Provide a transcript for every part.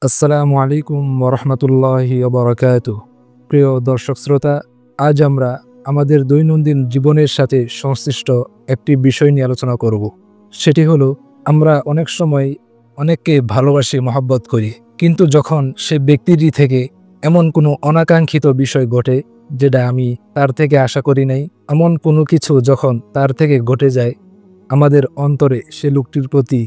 আসসালামু আলাইকুম ওরহমতুল্লাহি ওবারাকাতুহু। প্রিয় দর্শক শ্রোতা, আজ আমরা আমাদের দৈনন্দিন জীবনের সাথে সংশ্লিষ্ট একটি বিষয় নিয়ে আলোচনা করব। সেটি হলো, আমরা অনেক সময় অনেককে ভালোবাসি, মহব্বত করি, কিন্তু যখন সে ব্যক্তিটি থেকে এমন কোনো অনাকাঙ্ক্ষিত বিষয় ঘটে যেটা আমি তার থেকে আশা করি নাই, এমন কোনো কিছু যখন তার থেকে ঘটে যায়, আমাদের অন্তরে সে লোকটির প্রতি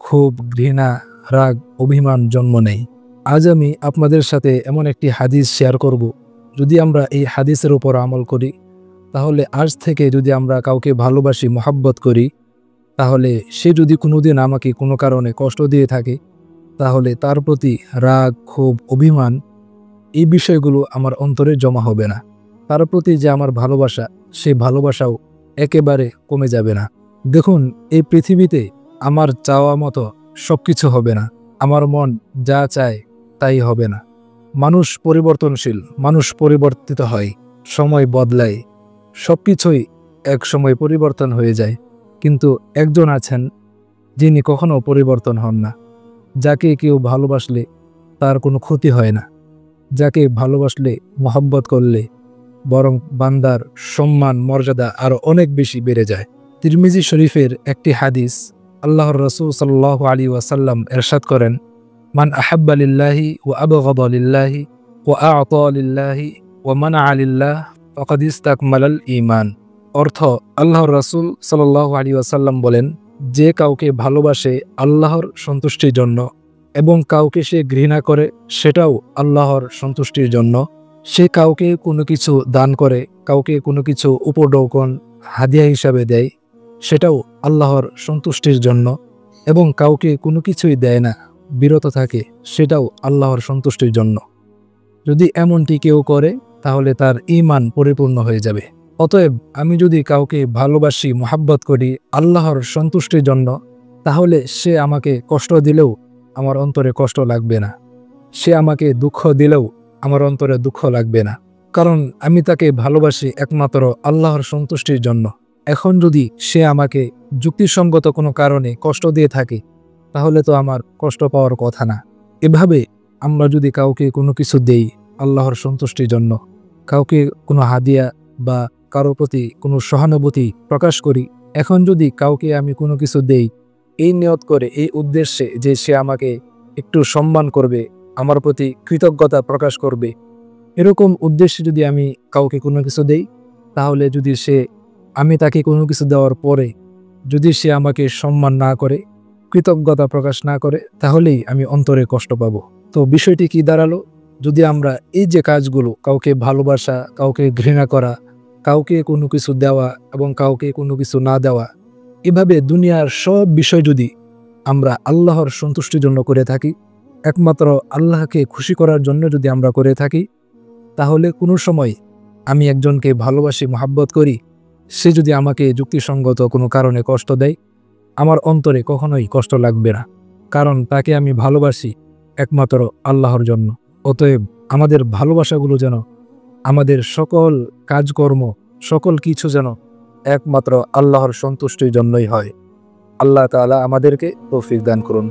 খুব ঘৃণা, রাগ, অভিমান জন্ম নেয়। আজ আমি আপনাদের সাথে এমন একটি হাদিস শেয়ার করব। যদি আমরা এই হাদিসের উপর আমল করি, তাহলে আজ থেকে যদি আমরা কাউকে ভালোবাসি, মহব্বত করি, তাহলে সে যদি কোনোদিন আমাকে কোনো কারণে কষ্ট দিয়ে থাকে, তাহলে তার প্রতি রাগ, ক্ষোভ, অভিমান, এই বিষয়গুলো আমার অন্তরে জমা হবে না। তার প্রতি যে আমার ভালোবাসা, সেই ভালোবাসাও একেবারে কমে যাবে না। দেখুন, এই পৃথিবীতে আমার চাওয়া মতো সবকিছু হবে না। আমার মন যা চায় তাই হবে না। মানুষ পরিবর্তনশীল, মানুষ পরিবর্তিত হয়, সময় বদলায়, সবকিছুই এক সময় পরিবর্তন হয়ে যায়। কিন্তু একজন আছেন যিনি কখনো পরিবর্তন হন না। যাকে কেউ ভালোবাসলে তার কোনো ক্ষতি হয় না। যাকে ভালোবাসলে, মহব্বত করলে বরং বান্দার সম্মান, মর্যাদা আরও অনেক বেশি বেড়ে যায়। তিরমিজি শরীফের একটি হাদিস, আল্লাহর রাসূল সাল্লাল্লাহু আলাইহি ওয়াসাল্লাম ইরশাদ করেন, মান আহাব্বা লিল্লাহি ওয়া আবগাদা লিল্লাহি ওয়া আ'তা লিল্লাহি ওয়া মানা'a লিল্লাহ ফাকাদ ইসতাকমালাল ঈমান। অর্থ, আল্লাহর রাসূল সাল্লাল্লাহু আলাইহি ওয়াসাল্লাম বলেন, যে কাউকে ভালোবাসে আল্লাহর সন্তুষ্টির জন্য এবং কাউকে সে ঘৃণা করে সেটাও আল্লাহর সন্তুষ্টির জন্য, সে কাউকে কোনো কিছু দান করে, কাউকে কোনো কিছু উপঢৌকন, হাদিয়া হিসাবে দেয়, সেটাও আল্লাহর সন্তুষ্টির জন্য, এবং কাউকে কোনো কিছুই দেয় না, বিরত থাকে, সেটাও আল্লাহর সন্তুষ্টির জন্য। যদি এমনটি কেউ করে, তাহলে তার ঈমান পরিপূর্ণ হয়ে যাবে। অতএব আমি যদি কাউকে ভালোবাসি, মহব্বত করি আল্লাহর সন্তুষ্টির জন্য, তাহলে সে আমাকে কষ্ট দিলেও আমার অন্তরে কষ্ট লাগবে না। সে আমাকে দুঃখ দিলেও আমার অন্তরে দুঃখ লাগবে না। কারণ আমি তাকে ভালোবাসি একমাত্র আল্লাহর সন্তুষ্টির জন্য। এখন যদি সে আমাকে যুক্তিসঙ্গত কোনো কারণে কষ্ট দিয়ে থাকে, তাহলে তো আমার কষ্ট পাওয়ার কথা না। এভাবে আমরা যদি কাউকে কোনো কিছু দেই আল্লাহর সন্তুষ্টির জন্য, কাউকে কোনো হাদিয়া বা কারো প্রতি কোনো সহানুভূতি প্রকাশ করি, এখন যদি কাউকে আমি কোনো কিছু দেই এই নিয়ত করে, এই উদ্দেশ্যে যে সে আমাকে একটু সম্মান করবে, আমার প্রতি কৃতজ্ঞতা প্রকাশ করবে, এরকম উদ্দেশ্যে যদি আমি কাউকে কোনো কিছু দেই, তাহলে যদি আমি তাকে কোনো কিছু দেওয়ার পরে যদি সে আমাকে সম্মান না করে, কৃতজ্ঞতা প্রকাশ না করে, তাহলেই আমি অন্তরে কষ্ট পাবো। তো বিষয়টি কি দাঁড়ালো? যদি আমরা এই যে কাজগুলো, কাউকে ভালোবাসা, কাউকে ঘৃণা করা, কাউকে কোনো কিছু দেওয়া এবং কাউকে কোনো কিছু না দেওয়া, এভাবে দুনিয়ার সব বিষয় যদি আমরা আল্লাহর সন্তুষ্টির জন্য করে থাকি, একমাত্র আল্লাহকে খুশি করার জন্য যদি আমরা করে থাকি, তাহলে কোনো সময় আমি একজনকে ভালোবাসি, মহব্বত করি, সে যদি আমাকে যুক্তিসঙ্গত কোনো কারণে কষ্ট দেয়, আমার অন্তরে কখনোই কষ্ট লাগবে না। কারণ তাকে আমি ভালোবাসি একমাত্র আল্লাহর জন্য। অতএব আমাদের ভালোবাসাগুলো যেন, আমাদের সকল কাজকর্ম, সকল কিছু যেন একমাত্র আল্লাহর সন্তুষ্টির জন্যই হয়। আল্লাহ তাআলা আমাদেরকে তৌফিক দান করুন।